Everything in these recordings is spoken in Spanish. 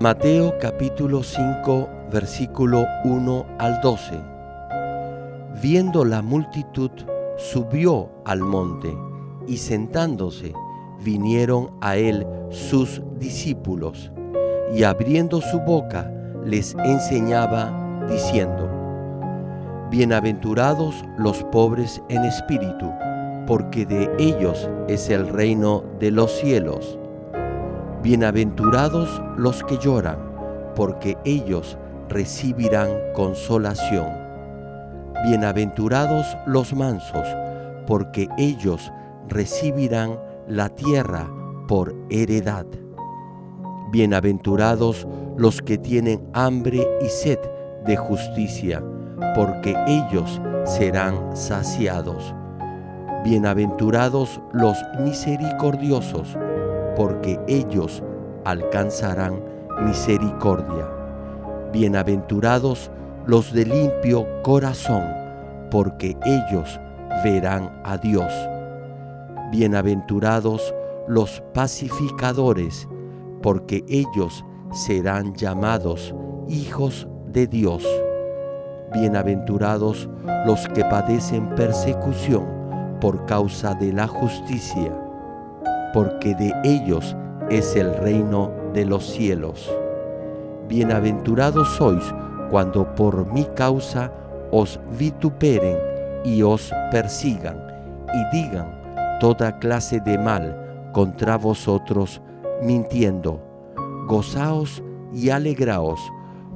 Mateo capítulo 5, versículo 1 al 12. Viendo la multitud, subió al monte, y sentándose, vinieron a él sus discípulos, y abriendo su boca, les enseñaba, diciendo: Bienaventurados los pobres en espíritu, porque de ellos es el reino de los cielos. Bienaventurados los que lloran, porque ellos recibirán consolación. Bienaventurados los mansos, porque ellos recibirán la tierra por heredad. Bienaventurados los que tienen hambre y sed de justicia, porque ellos serán saciados. Bienaventurados los misericordiosos, porque ellos alcanzarán misericordia. Bienaventurados los de limpio corazón, porque ellos verán a Dios. Bienaventurados los pacificadores, porque ellos serán llamados hijos de Dios. Bienaventurados los que padecen persecución por causa de la justicia, porque de ellos es el reino de los cielos. Bienaventurados sois cuando por mi causa os vituperen y os persigan, y digan toda clase de mal contra vosotros, mintiendo. Gozaos y alegraos,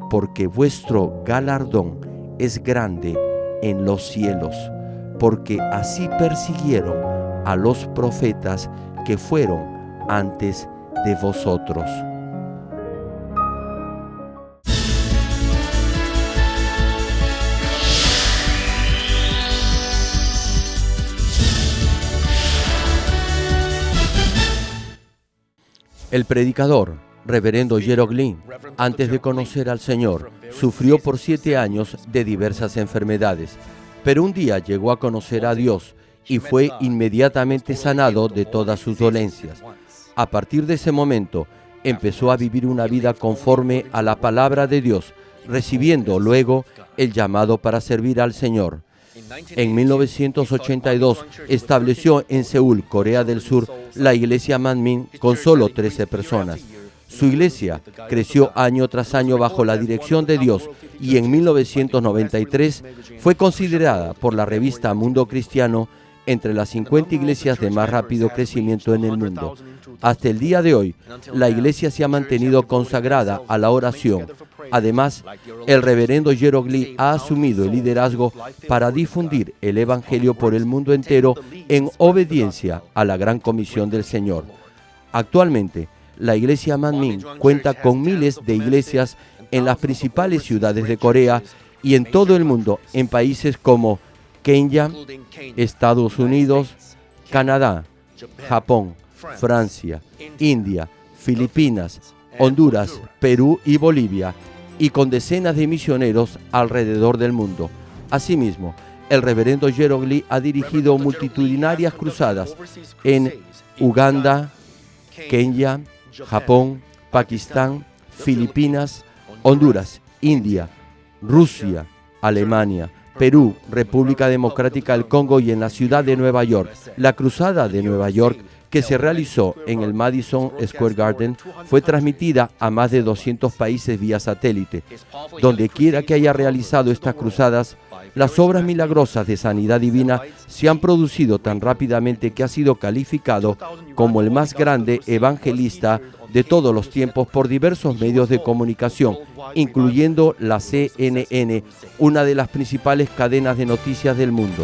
porque vuestro galardón es grande en los cielos, porque así persiguieron a los profetas que fueron antes de vosotros. El predicador, reverendo Gerald Green, antes de conocer al Señor, sufrió por 7 años de diversas enfermedades, pero un día llegó a conocer a Dios y fue inmediatamente sanado de todas sus dolencias. A partir de ese momento, empezó a vivir una vida conforme a la palabra de Dios, recibiendo luego el llamado para servir al Señor. En 1982 estableció en Seúl, Corea del Sur, la iglesia Manmin con solo 13 personas. Su iglesia creció año tras año bajo la dirección de Dios y en 1993 fue considerada por la revista Mundo Cristiano entre las 50 iglesias de más rápido crecimiento en el mundo. Hasta el día de hoy, la iglesia se ha mantenido consagrada a la oración. Además, el reverendo Gerald Lee ha asumido el liderazgo para difundir el evangelio por el mundo entero en obediencia a la gran comisión del Señor. Actualmente, la iglesia Manmin cuenta con miles de iglesias en las principales ciudades de Corea y en todo el mundo, en países como Kenia, Estados Unidos, Canadá, Japón, Francia, India, Filipinas, Honduras, Perú y Bolivia, y con decenas de misioneros alrededor del mundo. Asimismo, el reverendo Gerald Lee ha dirigido multitudinarias cruzadas en Uganda, Kenia, Japón, Pakistán, Filipinas, Honduras, India, Rusia, Alemania, Perú, República Democrática del Congo y en la ciudad de Nueva York. La cruzada de Nueva York, que se realizó en el Madison Square Garden, fue transmitida a más de 200 países vía satélite. Donde quiera que haya realizado estas cruzadas, las obras milagrosas de sanidad divina se han producido tan rápidamente que ha sido calificado como el más grande evangelista de todos los tiempos por diversos medios de comunicación, incluyendo la CNN, una de las principales cadenas de noticias del mundo.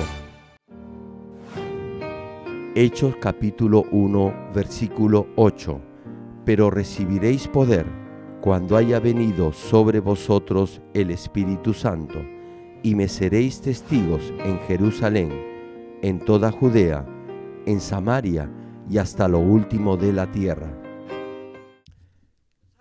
Hechos capítulo 1, versículo 8. Pero recibiréis poder cuando haya venido sobre vosotros el Espíritu Santo, y me seréis testigos en Jerusalén, en toda Judea, en Samaria y hasta lo último de la tierra.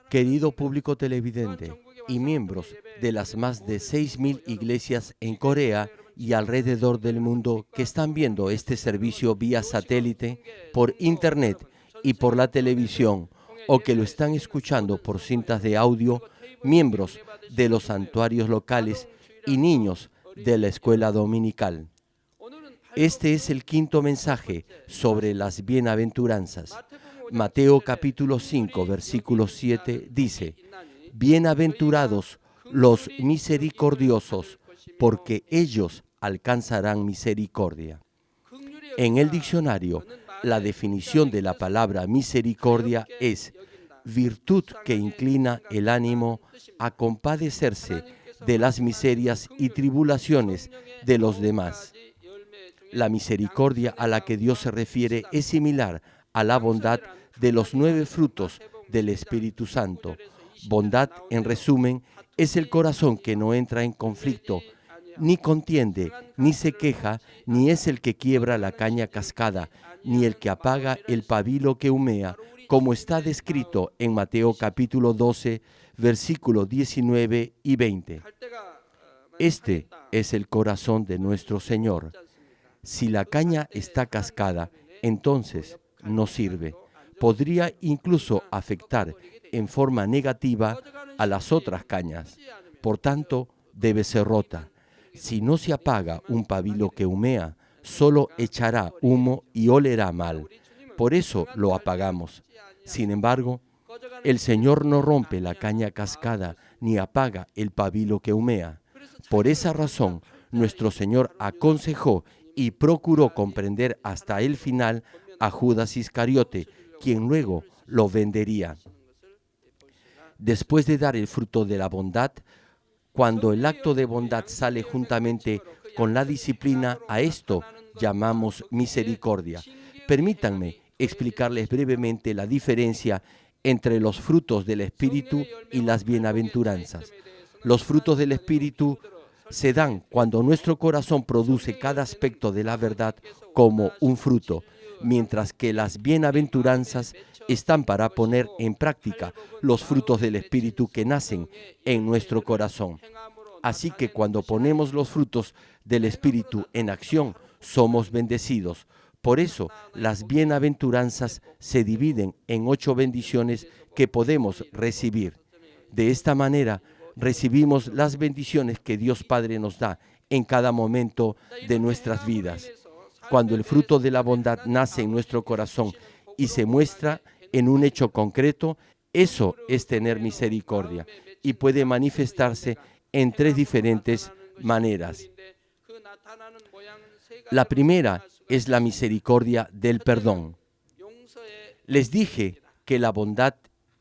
Querido público televidente y miembros de las más de 6,000 iglesias en Corea y alrededor del mundo que están viendo este servicio vía satélite, por internet y por la televisión, o que lo están escuchando por cintas de audio, miembros de los santuarios locales y niños de la escuela dominical. Este es el quinto mensaje sobre las bienaventuranzas. Mateo capítulo 5, versículo 7 dice: Bienaventurados los misericordiosos, porque ellos alcanzarán misericordia. En el diccionario, la definición de la palabra misericordia es virtud que inclina el ánimo a compadecerse de las miserias y tribulaciones de los demás. La misericordia a la que Dios se refiere es similar a la bondad de los 9 frutos del Espíritu Santo. Bondad, en resumen, es el corazón que no entra en conflicto, ni contiende, ni se queja, ni es el que quiebra la caña cascada, ni el que apaga el pabilo que humea, como está descrito en Mateo capítulo 12, versículos 19 y 20. Este es el corazón de nuestro Señor. Si la caña está cascada, entonces no sirve. Podría incluso afectar en forma negativa a las otras cañas. Por tanto, debe ser rota. Si no se apaga un pabilo que humea, solo echará humo y olerá mal. Por eso lo apagamos. Sin embargo, el Señor no rompe la caña cascada ni apaga el pabilo que humea. Por esa razón, nuestro Señor aconsejó y procuró comprender hasta el final a Judas Iscariote, quien luego lo vendería. Después de dar el fruto de la bondad, cuando el acto de bondad sale juntamente con la disciplina, a esto llamamos misericordia. Permítanme explicarles brevemente la diferencia entre los frutos del Espíritu y las bienaventuranzas. Los frutos del Espíritu se dan cuando nuestro corazón produce cada aspecto de la verdad como un fruto, mientras que las bienaventuranzas están para poner en práctica los frutos del Espíritu que nacen en nuestro corazón. Así que cuando ponemos los frutos del Espíritu en acción, somos bendecidos. Por eso, las bienaventuranzas se dividen en 8 bendiciones que podemos recibir. De esta manera, recibimos las bendiciones que Dios Padre nos da en cada momento de nuestras vidas. Cuando el fruto de la bondad nace en nuestro corazón y se muestra en un hecho concreto, eso es tener misericordia y puede manifestarse en 3 diferentes maneras. La primera es la misericordia del perdón. Les dije que la bondad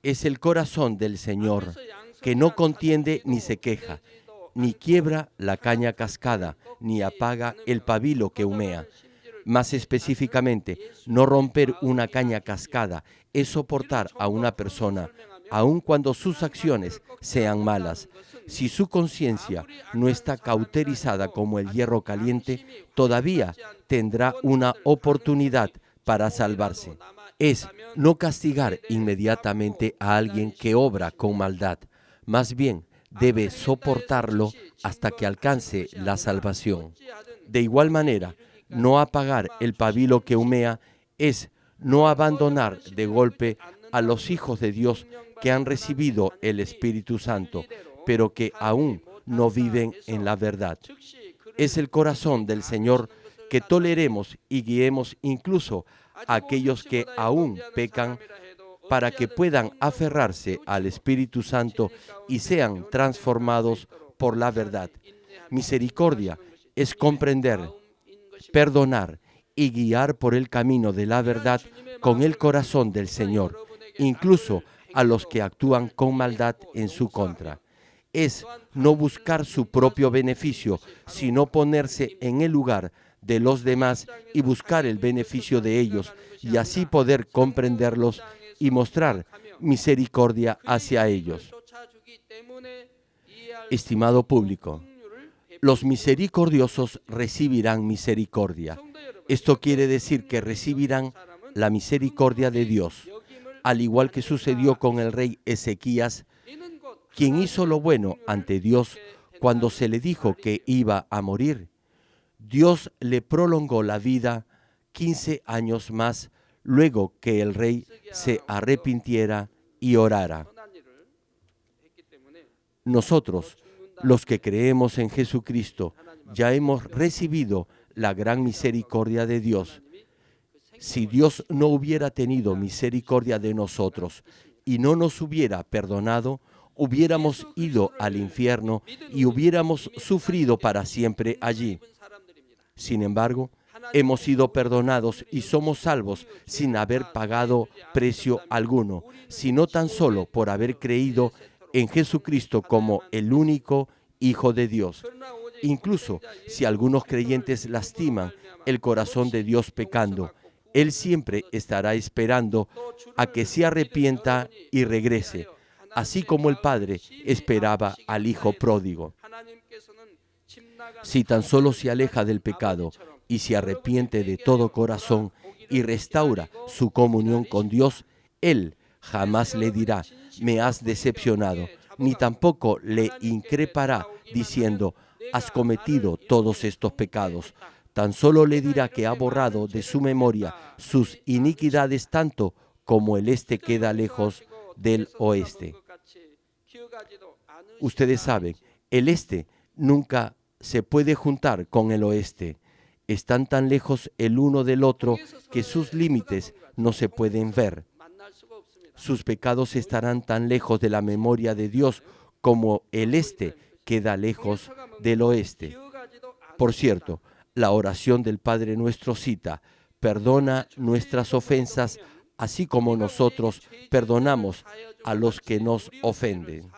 es el corazón del Señor, que no contiende ni se queja, ni quiebra la caña cascada, ni apaga el pabilo que humea. Más específicamente, no romper una caña cascada es soportar a una persona, aun cuando sus acciones sean malas. Si su conciencia no está cauterizada como el hierro caliente, todavía tendrá una oportunidad para salvarse. Es no castigar inmediatamente a alguien que obra con maldad. Más bien, debe soportarlo hasta que alcance la salvación. De igual manera, no apagar el pabilo que humea es no abandonar de golpe a los hijos de Dios que han recibido el Espíritu Santo, pero que aún no viven en la verdad. Es el corazón del Señor que toleremos y guiemos incluso a aquellos que aún pecan, para que puedan aferrarse al Espíritu Santo y sean transformados por la verdad. Misericordia es comprender, perdonar y guiar por el camino de la verdad con el corazón del Señor, incluso a los que actúan con maldad en su contra. Es no buscar su propio beneficio, sino ponerse en el lugar de los demás y buscar el beneficio de ellos, y así poder comprenderlos y mostrar misericordia hacia ellos. Estimado público, los misericordiosos recibirán misericordia. Esto quiere decir que recibirán la misericordia de Dios, al igual que sucedió con el rey Ezequías, quien hizo lo bueno ante Dios cuando se le dijo que iba a morir. Dios le prolongó la vida 15 años más luego que el rey se arrepintiera y orara. Nosotros, los que creemos en Jesucristo, ya hemos recibido la gran misericordia de Dios. Si Dios no hubiera tenido misericordia de nosotros y no nos hubiera perdonado, hubiéramos ido al infierno y hubiéramos sufrido para siempre allí. Sin embargo, hemos sido perdonados y somos salvos sin haber pagado precio alguno, sino tan solo por haber creído en Jesucristo como el único Hijo de Dios. Incluso si algunos creyentes lastiman el corazón de Dios pecando, Él siempre estará esperando a que se arrepienta y regrese, así como el Padre esperaba al Hijo pródigo. Si tan solo se aleja del pecado y se arrepiente de todo corazón y restaura su comunión con Dios, Él jamás le dirá, me has decepcionado, ni tampoco le increpará diciendo, has cometido todos estos pecados. Tan solo le dirá que ha borrado de su memoria sus iniquidades tanto como el este queda lejos del oeste. Ustedes saben, el este nunca se puede juntar con el oeste. Están tan lejos el uno del otro que sus límites no se pueden ver. Sus pecados estarán tan lejos de la memoria de Dios como el este queda lejos del oeste. Por cierto, la oración del Padre Nuestro cita, perdona nuestras ofensas, así como nosotros perdonamos a los que nos ofenden.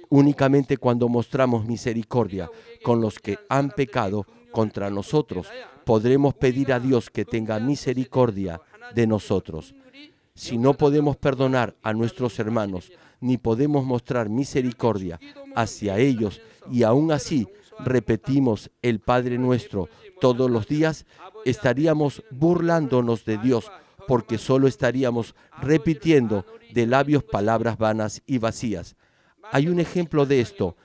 Únicamente cuando mostramos misericordia con los que han pecado contra nosotros, podremos pedir a Dios que tenga misericordia de nosotros. Si no podemos perdonar a nuestros hermanos, ni podemos mostrar misericordia hacia ellos, y aún así repetimos el Padre Nuestro todos los días, estaríamos burlándonos de Dios, porque solo estaríamos repitiendo de labios palabras vanas y vacías. Hay un ejemplo de esto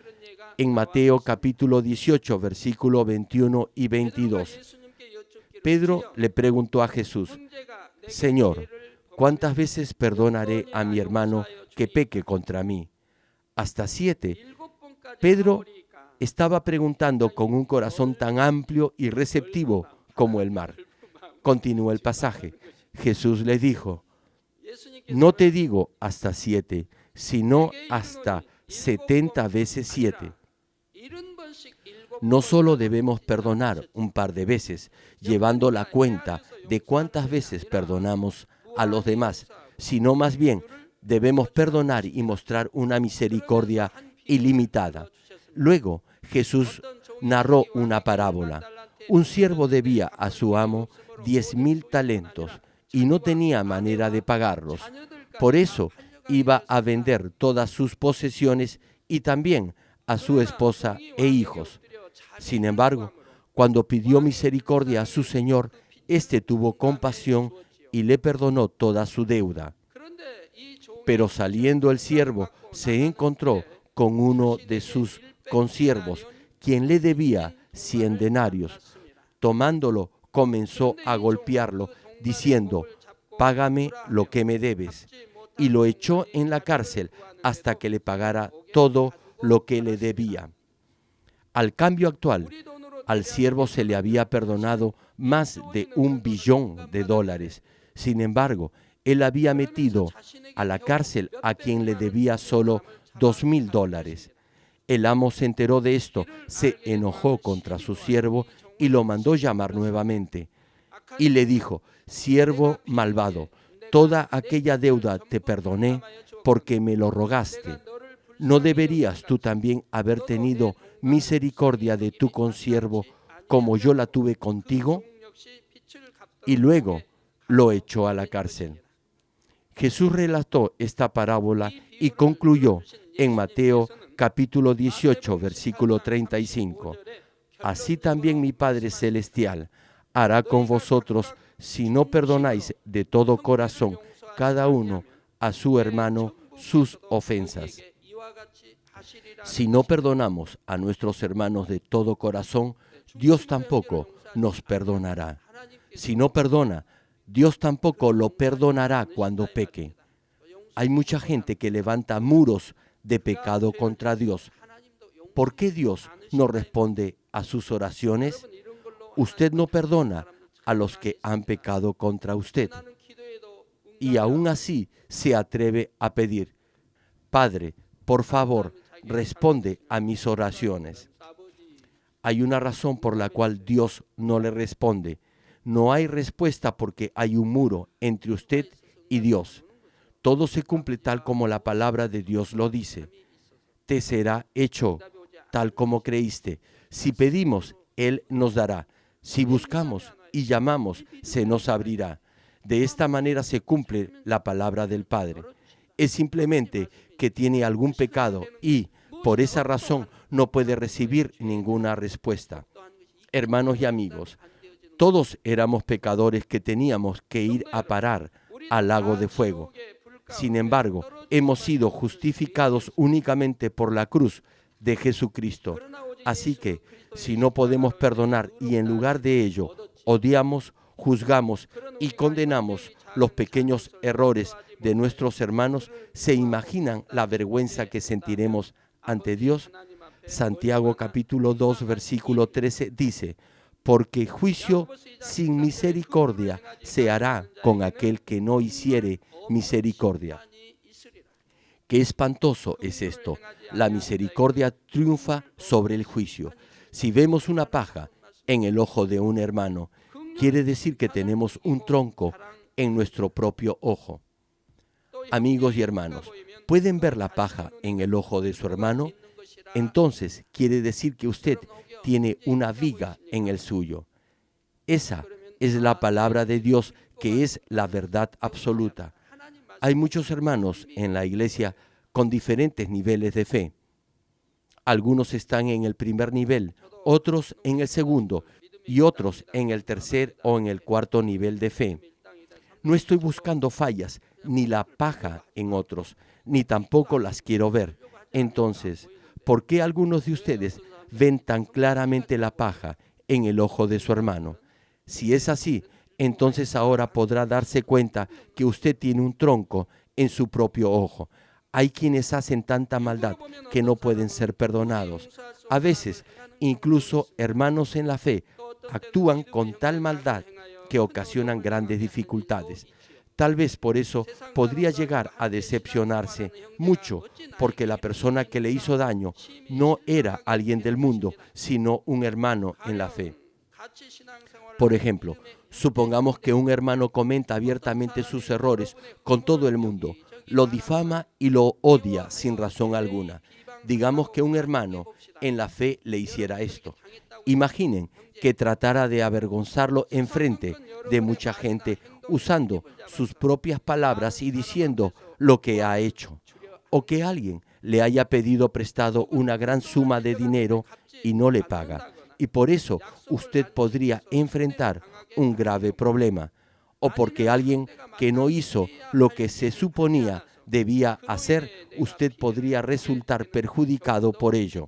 en Mateo capítulo 18, versículo 21 y 22. Pedro le preguntó a Jesús, Señor, ¿cuántas veces perdonaré a mi hermano que peque contra mí? ¿Hasta 7? Pedro estaba preguntando con un corazón tan amplio y receptivo como el mar. Continuó el pasaje. Jesús le dijo, no te digo hasta 7, sino hasta 70 veces 7. No solo debemos perdonar un par de veces, llevando la cuenta de cuántas veces perdonamos a los demás, sino más bien debemos perdonar y mostrar una misericordia ilimitada. Luego, Jesús narró una parábola. Un siervo debía a su amo 10,000 talentos y no tenía manera de pagarlos. Por eso iba a vender todas sus posesiones y también a su esposa e hijos. Sin embargo, cuando pidió misericordia a su señor, éste tuvo compasión y le perdonó toda su deuda. Pero saliendo el siervo, se encontró con uno de sus consiervos, quien le debía 100 denarios. Tomándolo, comenzó a golpearlo, diciendo, págame lo que me debes. Y lo echó en la cárcel hasta que le pagara todo lo que le debía. Al cambio actual, al siervo se le había perdonado más de $1 billón. Sin embargo, él había metido a la cárcel a quien le debía solo $2,000. El amo se enteró de esto, se enojó contra su siervo y lo mandó llamar nuevamente. Y le dijo, siervo malvado, toda aquella deuda te perdoné porque me lo rogaste. ¿No deberías tú también haber tenido misericordia de tu consiervo como yo la tuve contigo? Y luego lo echó a la cárcel. Jesús relató esta parábola y concluyó en Mateo capítulo 18, versículo 35. Así también mi Padre Celestial hará con vosotros si no perdonáis de todo corazón cada uno a su hermano sus ofensas. Si no perdonamos a nuestros hermanos de todo corazón, Dios tampoco nos perdonará. Si no perdona, Dios tampoco lo perdonará cuando peque. Hay mucha gente que levanta muros de pecado contra Dios. ¿Por qué Dios no responde a sus oraciones? Usted no perdona a los que han pecado contra usted. Y aún así se atreve a pedir: Padre, por favor, responde a mis oraciones. Hay una razón por la cual Dios no le responde. No hay respuesta porque hay un muro entre usted y Dios. Todo se cumple tal como la palabra de Dios lo dice. Te será hecho tal como creíste. Si pedimos, Él nos dará. Si buscamos y llamamos, se nos abrirá. De esta manera se cumple la palabra del Padre. Es simplemente que tiene algún pecado y, por esa razón, no puede recibir ninguna respuesta. Hermanos y amigos, todos éramos pecadores que teníamos que ir a parar al lago de fuego. Sin embargo, hemos sido justificados únicamente por la cruz de Jesucristo. Así que, si no podemos perdonar y en lugar de ello odiamos, juzgamos y condenamos los pequeños errores de nuestros hermanos, ¿se imaginan la vergüenza que sentiremos ante Dios? Santiago capítulo 2, versículo 13 dice: porque juicio sin misericordia se hará con aquel que no hiciere misericordia. Qué espantoso es esto. La misericordia triunfa sobre el juicio. Si vemos una paja en el ojo de un hermano, quiere decir que tenemos un tronco en nuestro propio ojo. Amigos y hermanos, ¿pueden ver la paja en el ojo de su hermano? Entonces quiere decir que usted tiene una viga en el suyo. Esa es la palabra de Dios, que es la verdad absoluta. Hay muchos hermanos en la iglesia con diferentes niveles de fe. Algunos están en el primer nivel, otros en el segundo y otros en el tercer o en el cuarto nivel de fe. No estoy buscando fallas ni la paja en otros, ni tampoco las quiero ver. Entonces, ¿por qué algunos de ustedes ven tan claramente la paja en el ojo de su hermano? Si es así, entonces ahora podrá darse cuenta que usted tiene un tronco en su propio ojo. Hay quienes hacen tanta maldad que no pueden ser perdonados. A veces, incluso hermanos en la fe actúan con tal maldad que ocasionan grandes dificultades. Tal vez por eso podría llegar a decepcionarse mucho, porque la persona que le hizo daño no era alguien del mundo, sino un hermano en la fe. Por ejemplo, supongamos que un hermano comenta abiertamente sus errores con todo el mundo, lo difama y lo odia sin razón alguna. Digamos que un hermano en la fe le hiciera esto. Imaginen que tratara de avergonzarlo enfrente de mucha gente usando sus propias palabras y diciendo lo que ha hecho. O que alguien le haya pedido prestado una gran suma de dinero y no le paga. Y por eso usted podría enfrentar un grave problema. O porque alguien que no hizo lo que se suponía debía hacer, usted podría resultar perjudicado por ello.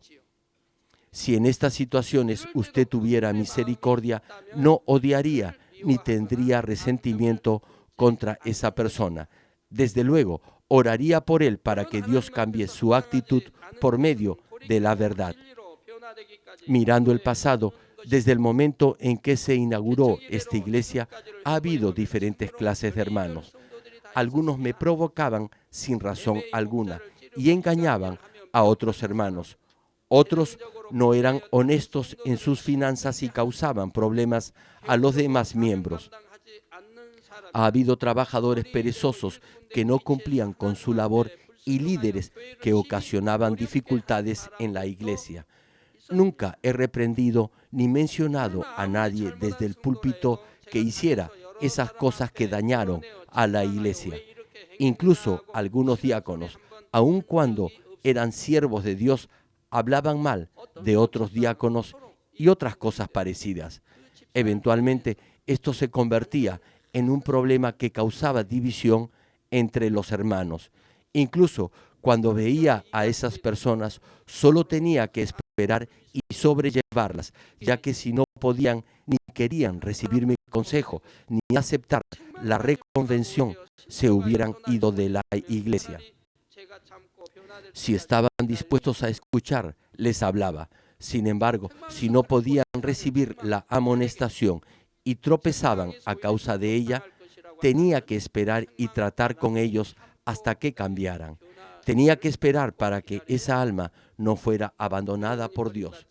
Si en estas situaciones usted tuviera misericordia, no odiaría ni tendría resentimiento contra esa persona. Desde luego, oraría por él para que Dios cambie su actitud por medio de la verdad. Mirando el pasado, desde el momento en que se inauguró esta iglesia, ha habido diferentes clases de hermanos. Algunos me provocaban sin razón alguna y engañaban a otros hermanos. Otros no eran honestos en sus finanzas y causaban problemas a los demás miembros. Ha habido trabajadores perezosos que no cumplían con su labor y líderes que ocasionaban dificultades en la iglesia. Nunca he reprendido ni mencionado a nadie desde el púlpito que hiciera esas cosas que dañaron a la iglesia. Incluso algunos diáconos, aun cuando eran siervos de Dios, hablaban mal de otros diáconos y otras cosas parecidas. Eventualmente, esto se convertía en un problema que causaba división entre los hermanos. Incluso cuando veía a esas personas, solo tenía que esperar y sobrellevarlas, ya que si no podían ni querían recibir mi consejo, ni aceptar la reconvención se hubieran ido de la iglesia. Si estaban dispuestos a escuchar, les hablaba. Sin embargo, si no podían recibir la amonestación y tropezaban a causa de ella, tenía que esperar y tratar con ellos hasta que cambiaran. Tenía que esperar para que esa alma no fuera abandonada por Dios.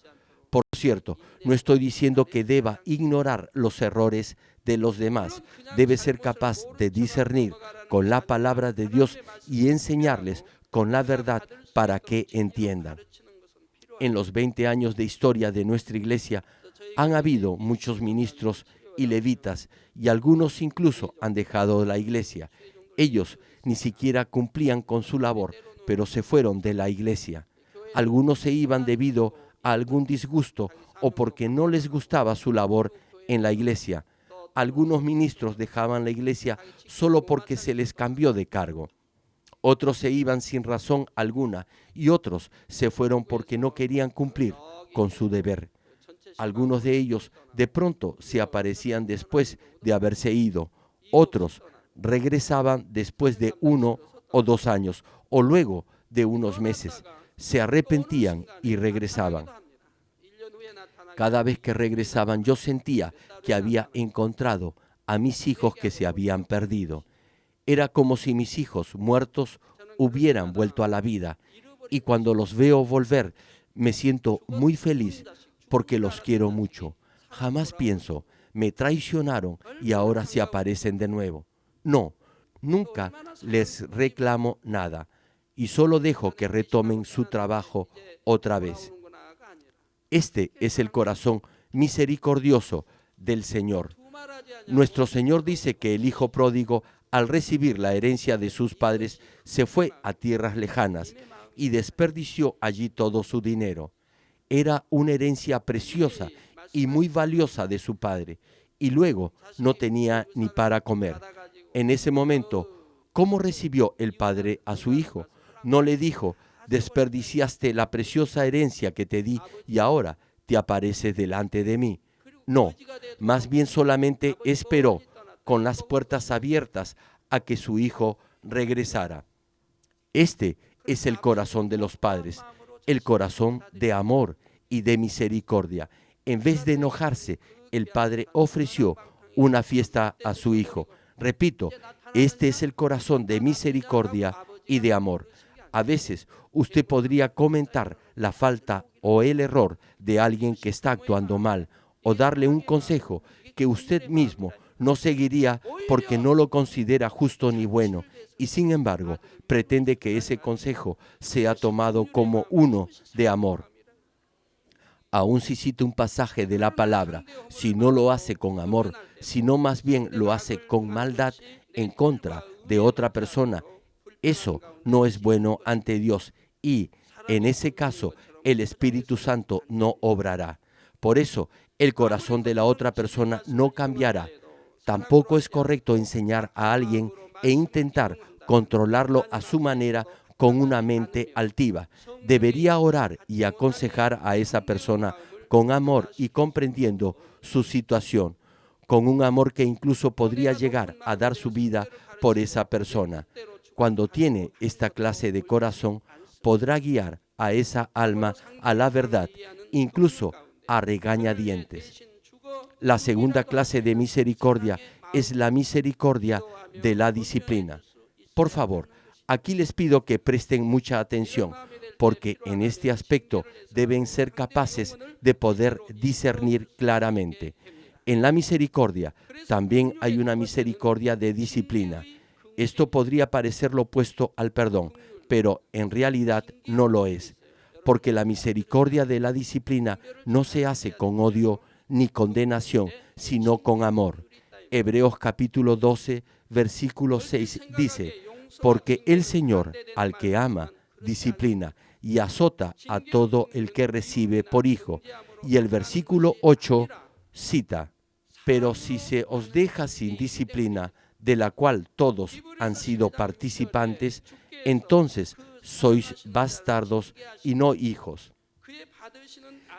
Por cierto, no estoy diciendo que deba ignorar los errores de los demás. Debe ser capaz de discernir con la palabra de Dios y enseñarles con la verdad para que entiendan. En los 20 años de historia de nuestra iglesia han habido muchos ministros y levitas y algunos incluso han dejado la iglesia. Ellos ni siquiera cumplían con su labor, pero se fueron de la iglesia. Algunos se iban debido a algún disgusto o porque no les gustaba su labor en la iglesia. Algunos ministros dejaban la iglesia solo porque se les cambió de cargo. Otros se iban sin razón alguna y otros se fueron porque no querían cumplir con su deber. Algunos de ellos de pronto se aparecían después de haberse ido. Otros regresaban después de 1 o 2 años o luego de unos meses. Se arrepentían y regresaban. Cada vez que regresaban yo sentía que había encontrado a mis hijos que se habían perdido. Era como si mis hijos muertos hubieran vuelto a la vida. Y cuando los veo volver, me siento muy feliz porque los quiero mucho. Jamás pienso, me traicionaron y ahora se aparecen de nuevo. No, nunca les reclamo nada y solo dejo que retomen su trabajo otra vez. Este es el corazón misericordioso del Señor. Nuestro Señor dice que el hijo pródigo, al recibir la herencia de sus padres, se fue a tierras lejanas y desperdició allí todo su dinero. Era una herencia preciosa y muy valiosa de su padre, y luego no tenía ni para comer. En ese momento, ¿cómo recibió el padre a su hijo? No le dijo: desperdiciaste la preciosa herencia que te di y ahora te apareces delante de mí. No, más bien solamente esperó con las puertas abiertas a que su hijo regresara. Este es el corazón de los padres, el corazón de amor y de misericordia. En vez de enojarse, el padre ofreció una fiesta a su hijo. Repito, este es el corazón de misericordia y de amor. A veces usted podría comentar la falta o el error de alguien que está actuando mal o darle un consejo que usted mismo no seguiría porque no lo considera justo ni bueno, y sin embargo pretende que ese consejo sea tomado como uno de amor. Aun si cita un pasaje de la palabra, si no lo hace con amor, sino más bien lo hace con maldad en contra de otra persona, eso no es bueno ante Dios y, en ese caso, el Espíritu Santo no obrará. Por eso, el corazón de la otra persona no cambiará. Tampoco es correcto enseñar a alguien e intentar controlarlo a su manera con una mente altiva. Debería orar y aconsejar a esa persona con amor y comprendiendo su situación, con un amor que incluso podría llegar a dar su vida por esa persona. Cuando tiene esta clase de corazón, podrá guiar a esa alma a la verdad, incluso a regañadientes. La segunda clase de misericordia es la misericordia de la disciplina. Por favor, aquí les pido que presten mucha atención, porque en este aspecto deben ser capaces de poder discernir claramente. En la misericordia también hay una misericordia de disciplina. Esto podría parecer lo opuesto al perdón, pero en realidad no lo es, porque la misericordia de la disciplina no se hace con odio ni condenación, sino con amor. Hebreos capítulo 12, versículo 6 dice: porque el Señor al que ama, disciplina y azota a todo el que recibe por hijo. Y el versículo 8 cita: pero si se os deja sin disciplina, de la cual todos han sido participantes, entonces sois bastardos y no hijos.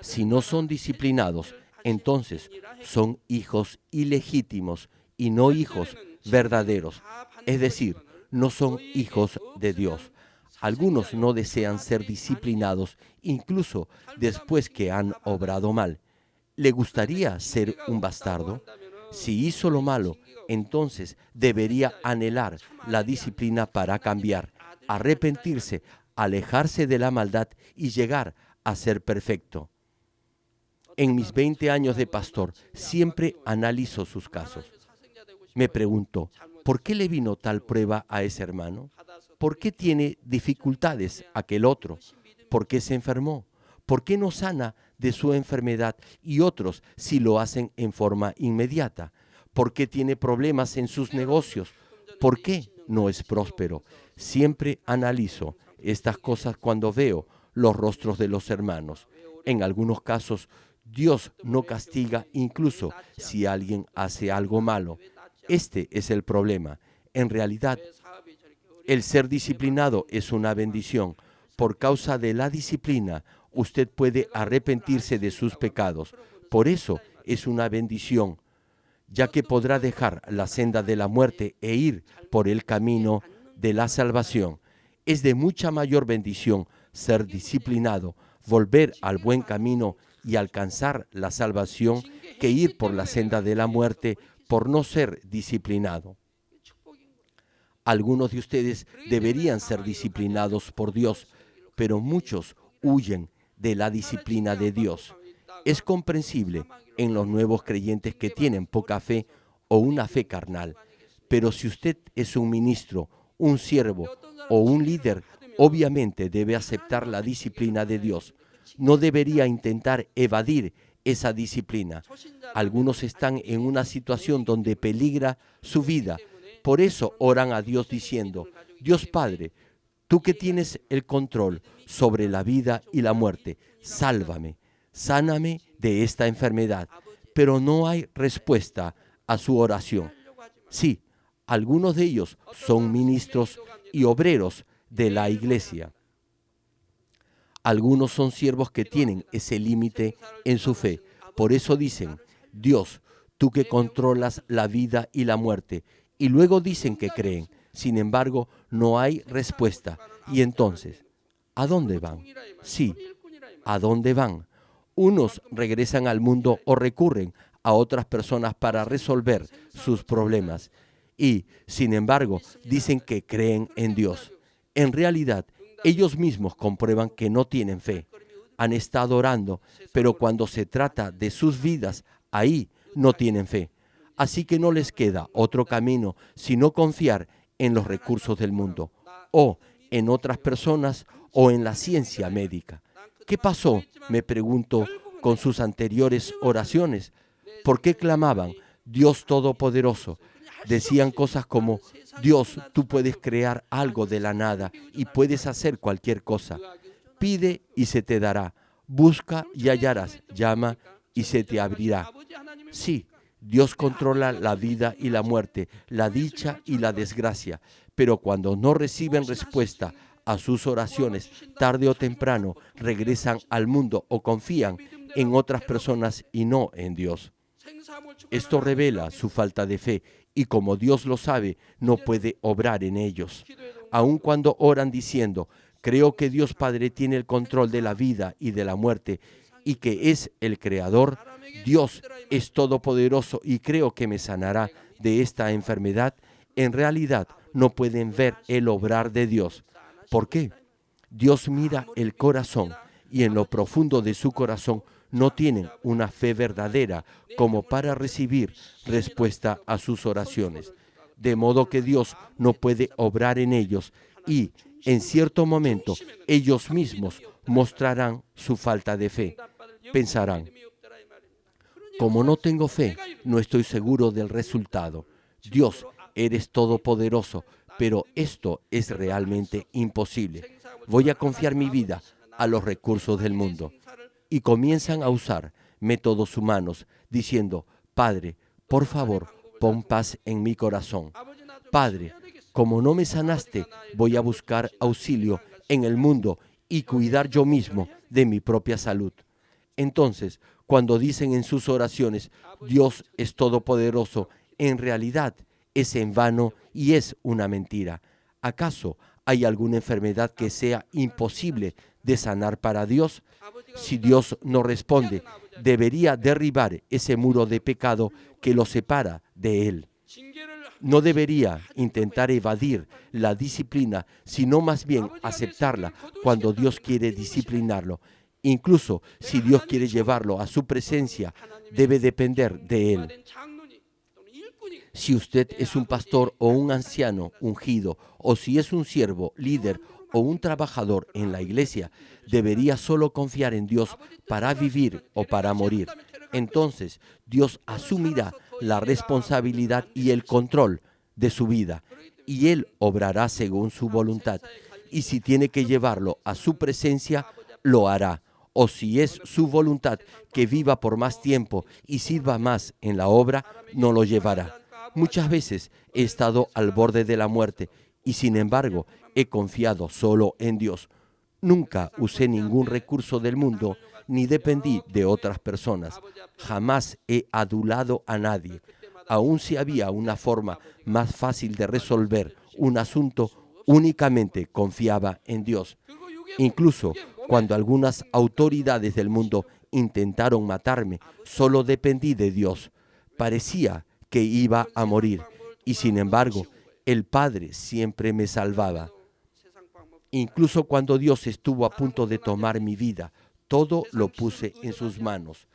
Si no son disciplinados, entonces son hijos ilegítimos y no hijos verdaderos, es decir, no son hijos de Dios. Algunos no desean ser disciplinados incluso después que han obrado mal. ¿Le gustaría ser un bastardo? Si hizo lo malo, entonces debería anhelar la disciplina para cambiar, arrepentirse, alejarse de la maldad y llegar a ser perfecto. En mis 20 años de pastor, siempre analizo sus casos. Me pregunto, ¿por qué le vino tal prueba a ese hermano? ¿Por qué tiene dificultades aquel otro? ¿Por qué se enfermó? ¿Por qué no sana de su enfermedad y otros si lo hacen en forma inmediata? ¿Por qué tiene problemas en sus negocios? ¿Por qué no es próspero? Siempre analizo estas cosas cuando veo los rostros de los hermanos. En algunos casos, Dios no castiga incluso si alguien hace algo malo. Este es el problema. En realidad, el ser disciplinado es una bendición. Por causa de la disciplina, usted puede arrepentirse de sus pecados. Por eso es una bendición, ya que podrá dejar la senda de la muerte e ir por el camino de la salvación. Es de mucha mayor bendición ser disciplinado, volver al buen camino y alcanzar la salvación que ir por la senda de la muerte por no ser disciplinado. Algunos de ustedes deberían ser disciplinados por Dios, pero muchos huyen de la disciplina de Dios. Es comprensible en los nuevos creyentes que tienen poca fe o una fe carnal, pero si usted es un ministro, un siervo o un líder, obviamente debe aceptar la disciplina de Dios. No debería intentar evadir esa disciplina. Algunos están en una situación donde peligra su vida. Por eso oran a Dios diciendo, Dios Padre, tú que tienes el control sobre la vida y la muerte, sálvame, sáname de esta enfermedad. Pero no hay respuesta a su oración. Sí, algunos de ellos son ministros y obreros de la iglesia. Algunos son siervos que tienen ese límite en su fe. Por eso dicen, Dios, tú que controlas la vida y la muerte. Y luego dicen que creen. Sin embargo, no hay respuesta. Y entonces, ¿a dónde van? Sí, ¿a dónde van? Unos regresan al mundo o recurren a otras personas para resolver sus problemas. Y, sin embargo, dicen que creen en Dios. En realidad, ellos mismos comprueban que no tienen fe. Han estado orando, pero cuando se trata de sus vidas, ahí no tienen fe. Así que no les queda otro camino sino confiar en los recursos del mundo, o en otras personas, o en la ciencia médica. ¿Qué pasó? Me pregunto con sus anteriores oraciones. ¿Por qué clamaban, Dios Todopoderoso? Decían cosas como, Dios, tú puedes crear algo de la nada y puedes hacer cualquier cosa. Pide y se te dará. Busca y hallarás. Llama y se te abrirá. Sí, Dios controla la vida y la muerte, la dicha y la desgracia, pero cuando no reciben respuesta a sus oraciones, tarde o temprano regresan al mundo o confían en otras personas y no en Dios. Esto revela su falta de fe y como Dios lo sabe, no puede obrar en ellos. Aun cuando oran diciendo, creo que Dios Padre tiene el control de la vida y de la muerte y que es el Creador, Dios es todopoderoso y creo que me sanará de esta enfermedad, en realidad no pueden ver el obrar de Dios. ¿Por qué? Dios mira el corazón y en lo profundo de su corazón no tienen una fe verdadera como para recibir respuesta a sus oraciones. De modo que Dios no puede obrar en ellos y, en cierto momento, ellos mismos mostrarán su falta de fe. Pensarán, como no tengo fe, no estoy seguro del resultado. Dios, eres todopoderoso, pero esto es realmente imposible. Voy a confiar mi vida a los recursos del mundo. Y comienzan a usar métodos humanos, diciendo, Padre, por favor, pon paz en mi corazón. Padre, como no me sanaste, voy a buscar auxilio en el mundo y cuidar yo mismo de mi propia salud. Entonces, cuando dicen en sus oraciones, Dios es todopoderoso, en realidad es en vano y es una mentira. ¿Acaso hay alguna enfermedad que sea imposible de sanar para Dios? Si Dios no responde, debería derribar ese muro de pecado que lo separa de Él. No debería intentar evadir la disciplina, sino más bien aceptarla cuando Dios quiere disciplinarlo. Incluso si Dios quiere llevarlo a su presencia, debe depender de Él. Si usted es un pastor o un anciano ungido, o si es un siervo, líder o un trabajador en la iglesia, debería solo confiar en Dios para vivir o para morir. Entonces, Dios asumirá la responsabilidad y el control de su vida, y Él obrará según su voluntad. Y si tiene que llevarlo a su presencia, lo hará. O si es su voluntad que viva por más tiempo y sirva más en la obra, no lo llevará. Muchas veces he estado al borde de la muerte y sin embargo he confiado solo en Dios. Nunca usé ningún recurso del mundo ni dependí de otras personas. Jamás he adulado a nadie. Aun si había una forma más fácil de resolver un asunto, únicamente confiaba en Dios. Incluso cuando algunas autoridades del mundo intentaron matarme, solo dependí de Dios. Parecía que iba a morir y sin embargo, el Padre siempre me salvaba. Incluso cuando Dios estuvo a punto de tomar mi vida, todo lo puse en sus manos.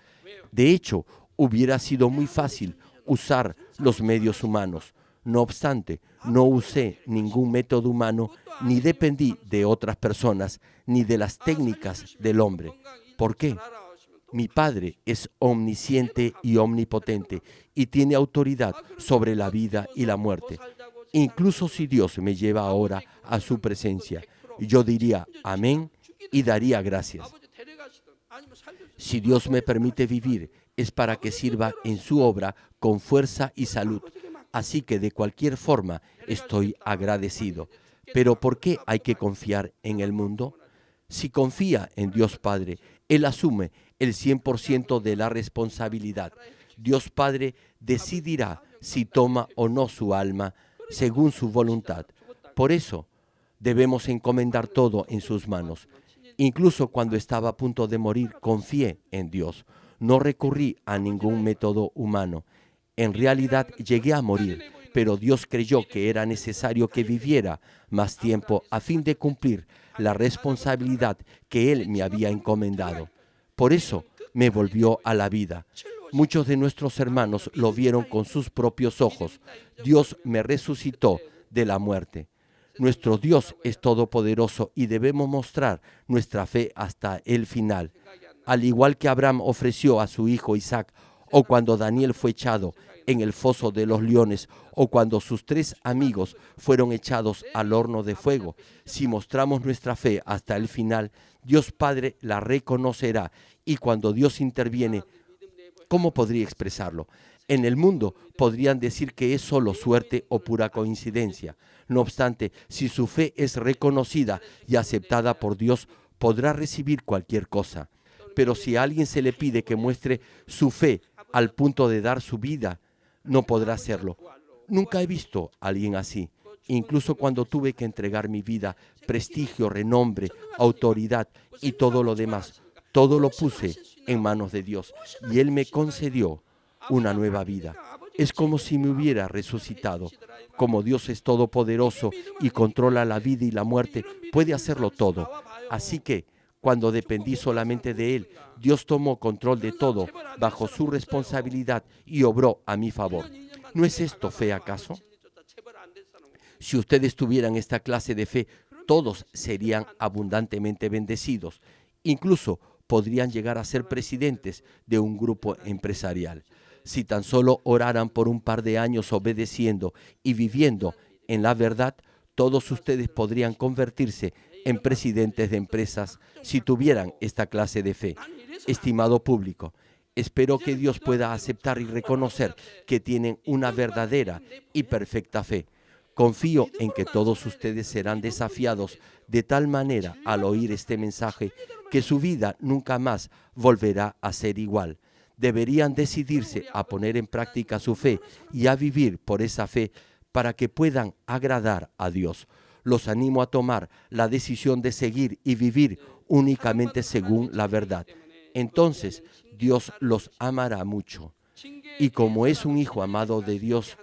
De hecho, hubiera sido muy fácil usar los medios humanos. No obstante, no usé ningún método humano, ni dependí de otras personas, ni de las técnicas del hombre. ¿Por qué? Mi Padre es omnisciente y omnipotente y tiene autoridad sobre la vida y la muerte. Incluso si Dios me lleva ahora a su presencia, yo diría amén y daría gracias. Si Dios me permite vivir, es para que sirva en su obra con fuerza y salud. Así que de cualquier forma estoy agradecido. Pero ¿por qué hay que confiar en el mundo? Si confía en Dios Padre, Él asume el 100% de la responsabilidad. Dios Padre decidirá si toma o no su alma según su voluntad. Por eso debemos encomendar todo en sus manos. Incluso cuando estaba a punto de morir, confié en Dios. No recurrí a ningún método humano. En realidad llegué a morir, pero Dios creyó que era necesario que viviera más tiempo a fin de cumplir la responsabilidad que Él me había encomendado. Por eso me volvió a la vida. Muchos de nuestros hermanos lo vieron con sus propios ojos. Dios me resucitó de la muerte. Nuestro Dios es todopoderoso y debemos mostrar nuestra fe hasta el final. Al igual que Abraham ofreció a su hijo Isaac, o cuando Daniel fue echado en el foso de los leones, o cuando sus 3 amigos fueron echados al horno de fuego. Si mostramos nuestra fe hasta el final, Dios Padre la reconocerá, y cuando Dios interviene, ¿cómo podría expresarlo? En el mundo podrían decir que es solo suerte o pura coincidencia. No obstante, si su fe es reconocida y aceptada por Dios, podrá recibir cualquier cosa. Pero si a alguien se le pide que muestre su fe al punto de dar su vida, no podrá hacerlo. Nunca he visto a alguien así. Incluso cuando tuve que entregar mi vida, prestigio, renombre, autoridad y todo lo demás, todo lo puse en manos de Dios y Él me concedió una nueva vida. Es como si me hubiera resucitado. Como Dios es todopoderoso y controla la vida y la muerte, puede hacerlo todo. Así que, cuando dependí solamente de Él, Dios tomó control de todo bajo su responsabilidad y obró a mi favor. ¿No es esto fe acaso? Si ustedes tuvieran esta clase de fe, todos serían abundantemente bendecidos. Incluso podrían llegar a ser presidentes de un grupo empresarial. Si tan solo oraran por un par de años obedeciendo y viviendo en la verdad, todos ustedes podrían convertirse en presidentes de empresas si tuvieran esta clase de fe. Estimado público, espero que Dios pueda aceptar y reconocer que tienen una verdadera y perfecta fe. Confío en que todos ustedes serán desafiados de tal manera al oír este mensaje que su vida nunca más volverá a ser igual. Deberían decidirse a poner en práctica su fe y a vivir por esa fe para que puedan agradar a Dios. Los animo a tomar la decisión de seguir y vivir únicamente según la verdad. Entonces, Dios los amará mucho. Y como es un hijo amado de Dios,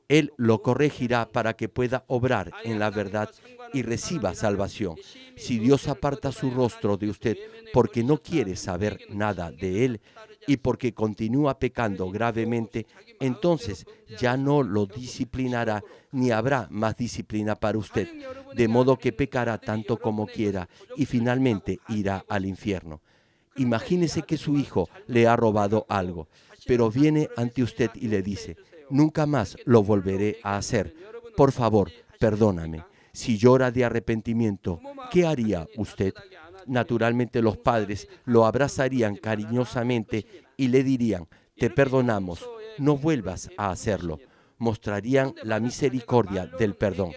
Él lo corregirá para que pueda obrar en la verdad y reciba salvación. Si Dios aparta su rostro de usted porque no quiere saber nada de Él y porque continúa pecando gravemente, entonces ya no lo disciplinará ni habrá más disciplina para usted, de modo que pecará tanto como quiera y finalmente irá al infierno. Imagínese que su hijo le ha robado algo, pero viene ante usted y le dice: nunca más lo volveré a hacer. Por favor, perdóname. Si llora de arrepentimiento, ¿qué haría usted? Naturalmente los padres lo abrazarían cariñosamente y le dirían: te perdonamos, no vuelvas a hacerlo. Mostrarían la misericordia del perdón.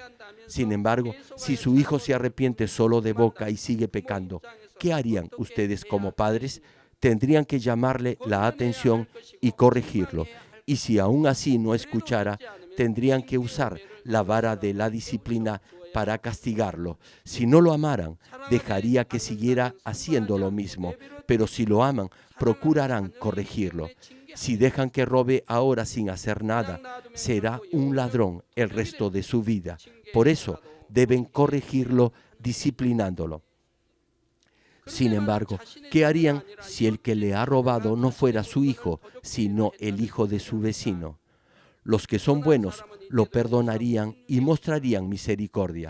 Sin embargo, si su hijo se arrepiente solo de boca y sigue pecando, ¿qué harían ustedes como padres? Tendrían que llamarle la atención y corregirlo. Y si aún así no escuchara, tendrían que usar la vara de la disciplina para castigarlo. Si no lo amaran, dejaría que siguiera haciendo lo mismo, pero si lo aman, procurarán corregirlo. Si dejan que robe ahora sin hacer nada, será un ladrón el resto de su vida. Por eso deben corregirlo disciplinándolo. Sin embargo, ¿qué harían si el que le ha robado no fuera su hijo, sino el hijo de su vecino? Los que son buenos lo perdonarían y mostrarían misericordia,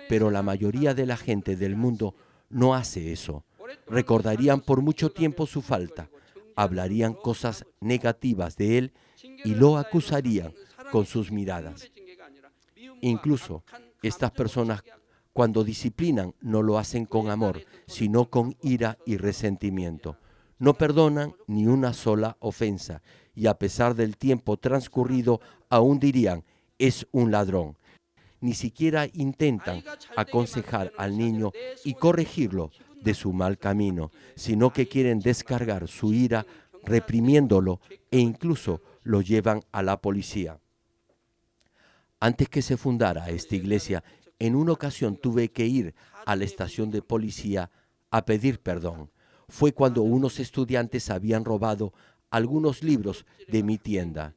pero la mayoría de la gente del mundo no hace eso. Recordarían por mucho tiempo su falta, hablarían cosas negativas de él y lo acusarían con sus miradas. Incluso estas personas, cuando disciplinan, no lo hacen con amor, sino con ira y resentimiento. No perdonan ni una sola ofensa y a pesar del tiempo transcurrido aún dirían: es un ladrón. Ni siquiera intentan aconsejar al niño y corregirlo de su mal camino, sino que quieren descargar su ira reprimiéndolo e incluso lo llevan a la policía. Antes que se fundara esta iglesia, en una ocasión tuve que ir a la estación de policía a pedir perdón. Fue cuando unos estudiantes habían robado algunos libros de mi tienda.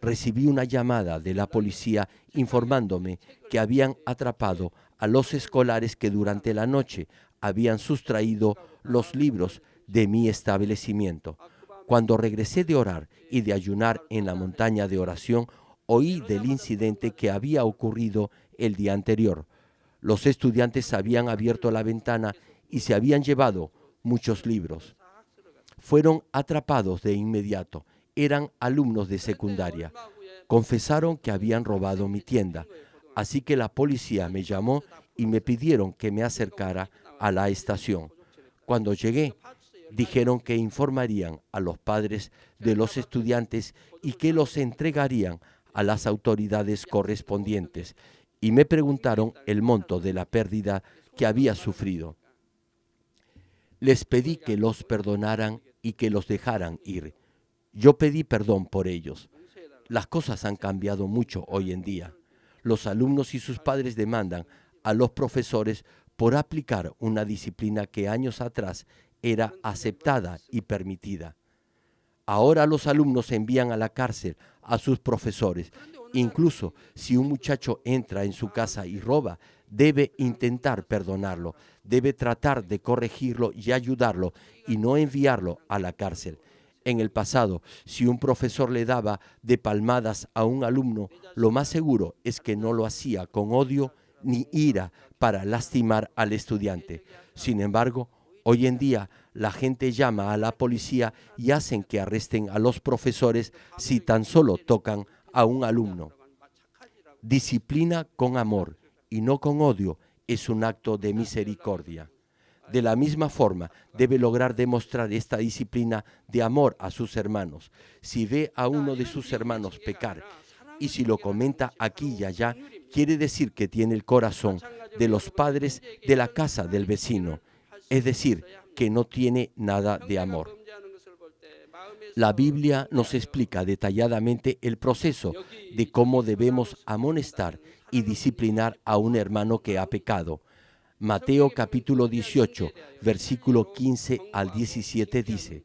Recibí una llamada de la policía informándome que habían atrapado a los escolares que durante la noche habían sustraído los libros de mi establecimiento. Cuando regresé de orar y de ayunar en la montaña de oración, oí del incidente que había ocurrido el día anterior. Los estudiantes habían abierto la ventana y se habían llevado muchos libros. Fueron atrapados de inmediato. Eran alumnos de secundaria. Confesaron que habían robado mi tienda. Así que la policía me llamó y me pidieron que me acercara a la estación. Cuando llegué, dijeron que informarían a los padres de los estudiantes y que los entregarían a las autoridades correspondientes, y me preguntaron el monto de la pérdida que había sufrido. Les pedí que los perdonaran y que los dejaran ir. Yo pedí perdón por ellos. Las cosas han cambiado mucho hoy en día. Los alumnos y sus padres demandan a los profesores por aplicar una disciplina que años atrás era aceptada y permitida. Ahora los alumnos envían a la cárcel a sus profesores. Incluso si un muchacho entra en su casa y roba, debe intentar perdonarlo, debe tratar de corregirlo y ayudarlo y no enviarlo a la cárcel. En el pasado, si un profesor le daba de palmadas a un alumno, lo más seguro es que no lo hacía con odio ni ira para lastimar al estudiante. Sin embargo, hoy en día la gente llama a la policía y hacen que arresten a los profesores si tan solo tocan a un alumno. Disciplina con amor y no con odio es un acto de misericordia. De la misma forma, debe lograr demostrar esta disciplina de amor a sus hermanos. Si ve a uno de sus hermanos pecar y si lo comenta aquí y allá, quiere decir que tiene el corazón de los padres de la casa del vecino, es decir, que no tiene nada de amor. La Biblia nos explica detalladamente el proceso de cómo debemos amonestar y disciplinar a un hermano que ha pecado. Mateo capítulo 18, versículo 15 al 17 dice: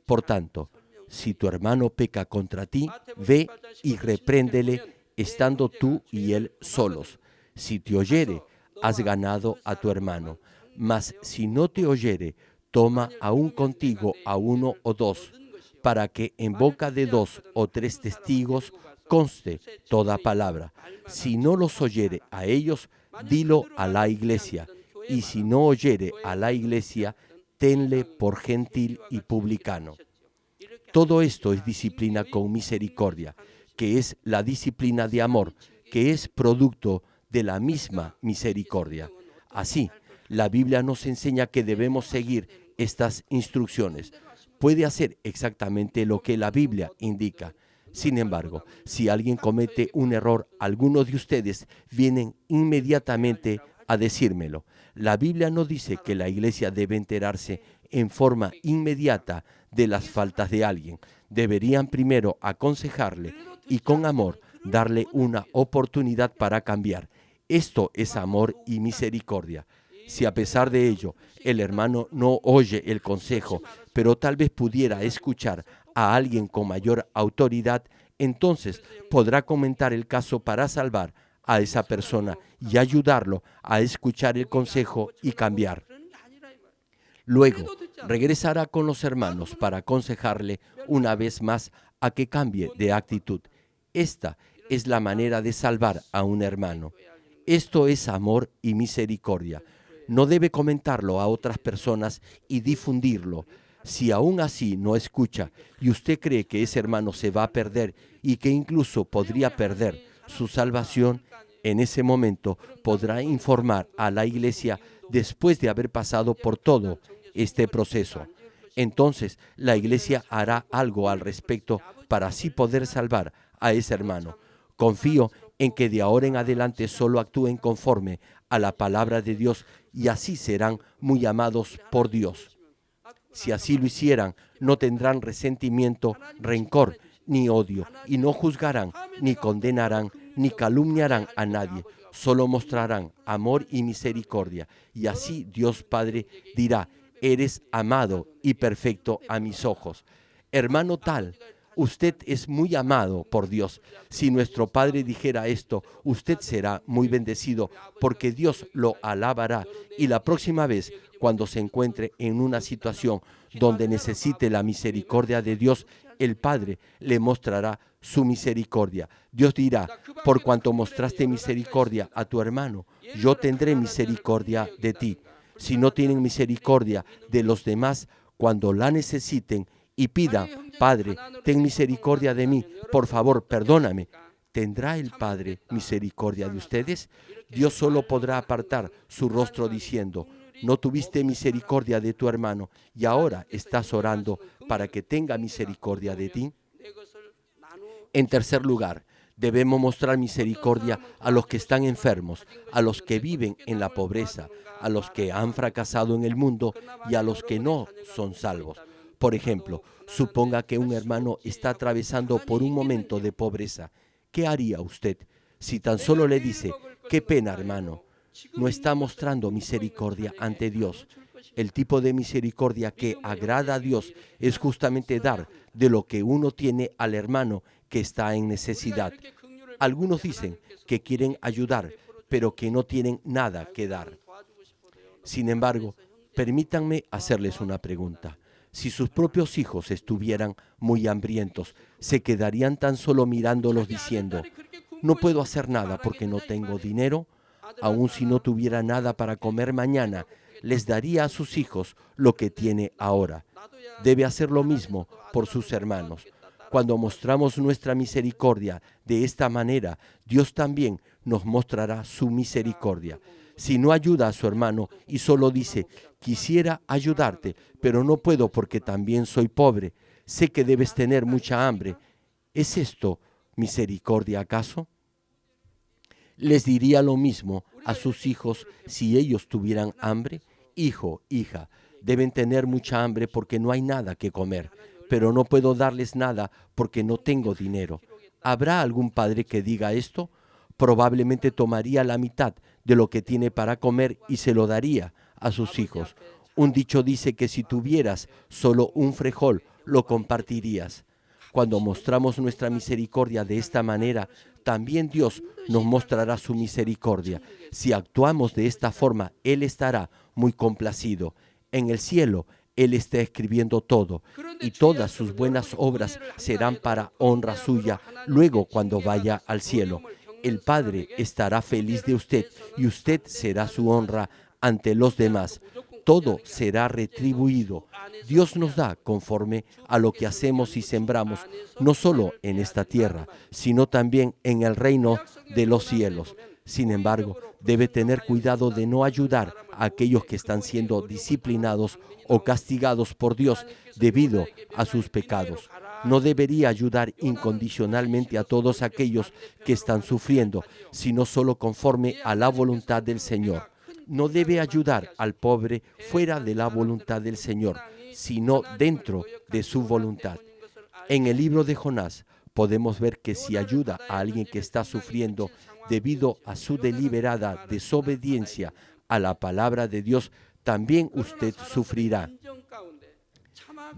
Por tanto, si tu hermano peca contra ti, ve y repréndele estando tú y él solos. Si te oyere, has ganado a tu hermano. Mas si no te oyere, toma aún contigo a uno o dos, para que en boca de dos o tres testigos conste toda palabra. Si no los oyere a ellos, dilo a la iglesia. Y si no oyere a la iglesia, tenle por gentil y publicano. Todo esto es disciplina con misericordia, que es la disciplina de amor, que es producto de la misma misericordia. Así, la Biblia nos enseña que debemos seguir estas instrucciones. Puede hacer exactamente lo que la Biblia indica. Sin embargo, si alguien comete un error, algunos de ustedes vienen inmediatamente a decírmelo. La Biblia no dice que la iglesia debe enterarse en forma inmediata de las faltas de alguien. Deberían primero aconsejarle y con amor darle una oportunidad para cambiar. Esto es amor y misericordia. Si a pesar de ello el hermano no oye el consejo, pero tal vez pudiera escuchar a alguien con mayor autoridad, entonces podrá comentar el caso para salvar a esa persona y ayudarlo a escuchar el consejo y cambiar. Luego, regresará con los hermanos para aconsejarle una vez más a que cambie de actitud. Esta es la manera de salvar a un hermano. Esto es amor y misericordia. No debe comentarlo a otras personas y difundirlo. Si aún así no escucha y usted cree que ese hermano se va a perder y que incluso podría perder su salvación, en ese momento podrá informar a la iglesia después de haber pasado por todo este proceso. Entonces, la iglesia hará algo al respecto para así poder salvar a ese hermano. Confío en que de ahora en adelante solo actúen conforme a la palabra de Dios y así serán muy amados por Dios. Si así lo hicieran, no tendrán resentimiento, rencor ni odio, y no juzgarán, ni condenarán, ni calumniarán a nadie. Solo mostrarán amor y misericordia. Y así Dios Padre dirá: eres amado y perfecto a mis ojos. Hermano tal, usted es muy amado por Dios. Si nuestro Padre dijera esto, usted será muy bendecido porque Dios lo alabará. Y la próxima vez, cuando se encuentre en una situación donde necesite la misericordia de Dios, el Padre le mostrará su misericordia. Dios dirá: por cuanto mostraste misericordia a tu hermano, yo tendré misericordia de ti. Si no tienen misericordia de los demás, cuando la necesiten y pidan: Padre, ten misericordia de mí, por favor, perdóname, ¿tendrá el Padre misericordia de ustedes? Dios solo podrá apartar su rostro diciendo: no tuviste misericordia de tu hermano y ahora estás orando para que tenga misericordia de ti. En tercer lugar, debemos mostrar misericordia a los que están enfermos, a los que viven en la pobreza, a los que han fracasado en el mundo y a los que no son salvos. Por ejemplo, suponga que un hermano está atravesando por un momento de pobreza. ¿Qué haría usted si tan solo le dice: qué pena, hermano? No está mostrando misericordia ante Dios. El tipo de misericordia que agrada a Dios es justamente dar de lo que uno tiene al hermano que está en necesidad. Algunos dicen que quieren ayudar, pero que no tienen nada que dar. Sin embargo, permítanme hacerles una pregunta. Si sus propios hijos estuvieran muy hambrientos, ¿se quedarían tan solo mirándolos diciendo: no puedo hacer nada porque no tengo dinero? Aun si no tuviera nada para comer mañana, les daría a sus hijos lo que tiene ahora. Debe hacer lo mismo por sus hermanos. Cuando mostramos nuestra misericordia de esta manera, Dios también nos mostrará su misericordia. Si no ayuda a su hermano y solo dice: quisiera ayudarte, pero no puedo porque también soy pobre, sé que debes tener mucha hambre, ¿es esto misericordia acaso? ¿Les diría lo mismo a sus hijos si ellos tuvieran hambre? Hijo, hija, deben tener mucha hambre porque no hay nada que comer. pero no puedo darles nada porque no tengo dinero. ¿Habrá algún padre que diga esto? Probablemente tomaría la mitad de lo que tiene para comer y se lo daría a sus hijos. Un dicho dice que si tuvieras solo un frijol, lo compartirías. Cuando mostramos nuestra misericordia de esta manera, también Dios nos mostrará su misericordia. Si actuamos de esta forma, Él estará muy complacido. En el cielo, Él está escribiendo todo, y todas sus buenas obras serán para honra suya luego cuando vaya al cielo. El Padre estará feliz de usted, y usted será su honra ante los demás. Todo será retribuido. Dios nos da conforme a lo que hacemos y sembramos, no solo en esta tierra, sino también en el reino de los cielos. Sin embargo, debe tener cuidado de no ayudar a aquellos que están siendo disciplinados o castigados por Dios debido a sus pecados. No debería ayudar incondicionalmente a todos aquellos que están sufriendo, sino solo conforme a la voluntad del Señor. No debe ayudar al pobre fuera de la voluntad del Señor, sino dentro de su voluntad. En el libro de Jonás podemos ver que si ayuda a alguien que está sufriendo debido a su deliberada desobediencia a la palabra de Dios, también usted sufrirá.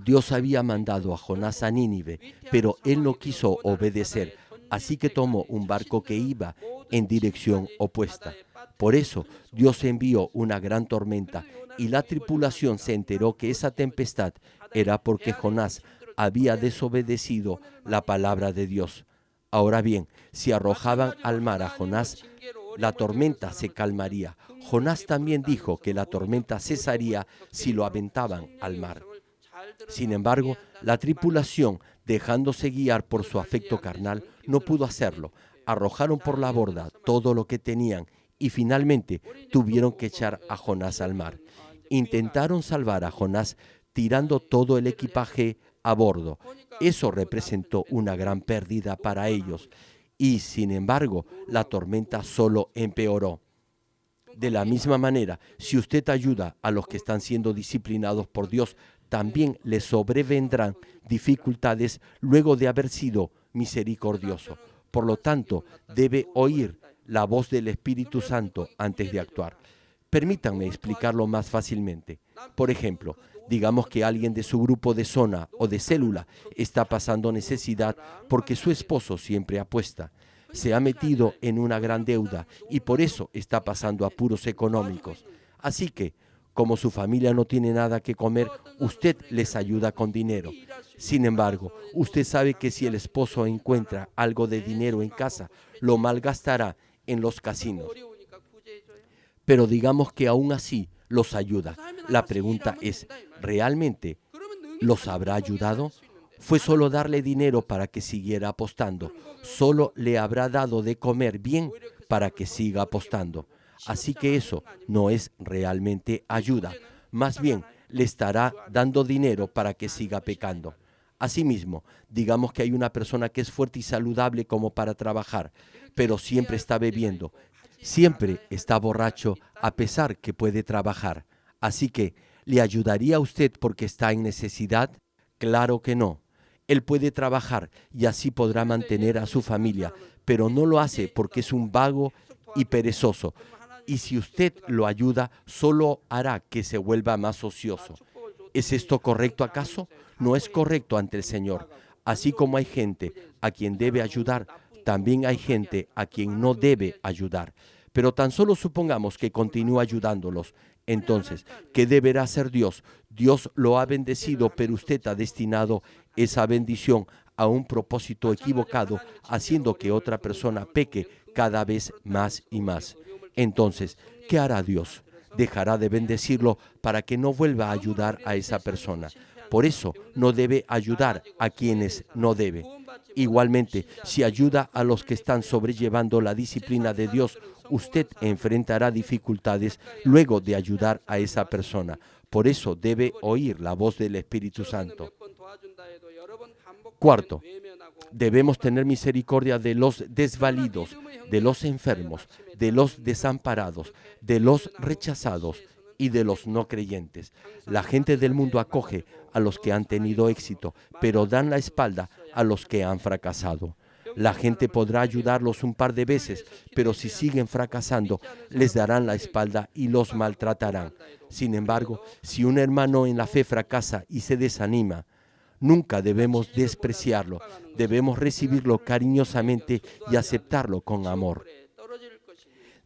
Dios había mandado a Jonás a Nínive, pero él no quiso obedecer, así que tomó un barco que iba en dirección opuesta. Por eso Dios envió una gran tormenta y la tripulación se enteró que esa tempestad era porque Jonás había desobedecido la palabra de Dios. Ahora bien, si arrojaban al mar a Jonás, la tormenta se calmaría. Jonás también dijo que la tormenta cesaría si lo aventaban al mar. Sin embargo, la tripulación, dejándose guiar por su afecto carnal, no pudo hacerlo. Arrojaron por la borda todo lo que tenían y finalmente tuvieron que echar a Jonás al mar. Intentaron salvar a Jonás tirando todo el equipaje a bordo. Eso representó una gran pérdida para ellos y, sin embargo, la tormenta solo empeoró. De la misma manera, si usted ayuda a los que están siendo disciplinados por Dios, también les sobrevendrán dificultades luego de haber sido misericordioso. Por lo tanto, debe oír la voz del Espíritu Santo antes de actuar. Permítanme explicarlo más fácilmente. Por ejemplo, digamos que alguien de su grupo de zona o de célula está pasando necesidad porque su esposo siempre apuesta. Se ha metido en una gran deuda y por eso está pasando apuros económicos. Así que, como su familia no tiene nada que comer, usted les ayuda con dinero. Sin embargo, usted sabe que si el esposo encuentra algo de dinero en casa, lo malgastará en los casinos. Pero digamos que aún así los ayuda. La pregunta es, ¿realmente los habrá ayudado? Fue solo darle dinero para que siguiera apostando. Solo le habrá dado de comer bien para que siga apostando. Así que eso no es realmente ayuda. Más bien, le estará dando dinero para que siga pecando. Asimismo, digamos que hay una persona que es fuerte y saludable como para trabajar, pero siempre está bebiendo. Siempre está borracho a pesar que puede trabajar. Así que, ¿le ayudaría a usted porque está en necesidad? Claro que no. Él puede trabajar y así podrá mantener a su familia, pero no lo hace porque es un vago y perezoso. Y si usted lo ayuda, solo hará que se vuelva más ocioso. ¿Es esto correcto acaso? No es correcto ante el Señor. Así como hay gente a quien debe ayudar, también hay gente a quien no debe ayudar. Pero tan solo supongamos que continúa ayudándolos. Entonces, ¿qué deberá hacer Dios? Dios lo ha bendecido, pero usted ha destinado esa bendición a un propósito equivocado, haciendo que otra persona peque cada vez más y más. Entonces, ¿qué hará Dios? Dejará de bendecirlo para que no vuelva a ayudar a esa persona. Por eso, no debe ayudar a quienes no debe. Igualmente, si ayuda a los que están sobrellevando la disciplina de Dios, usted enfrentará dificultades luego de ayudar a esa persona. Por eso debe oír la voz del Espíritu Santo. Cuarto, debemos tener misericordia de los desvalidos, de los enfermos, de los desamparados, de los rechazados y de los no creyentes. La gente del mundo acoge a los que han tenido éxito, pero dan la espalda a los que han fracasado. La gente podrá ayudarlos un par de veces, pero si siguen fracasando, les darán la espalda y los maltratarán. Sin embargo, si un hermano en la fe fracasa y se desanima, nunca debemos despreciarlo. Debemos recibirlo cariñosamente y aceptarlo con amor.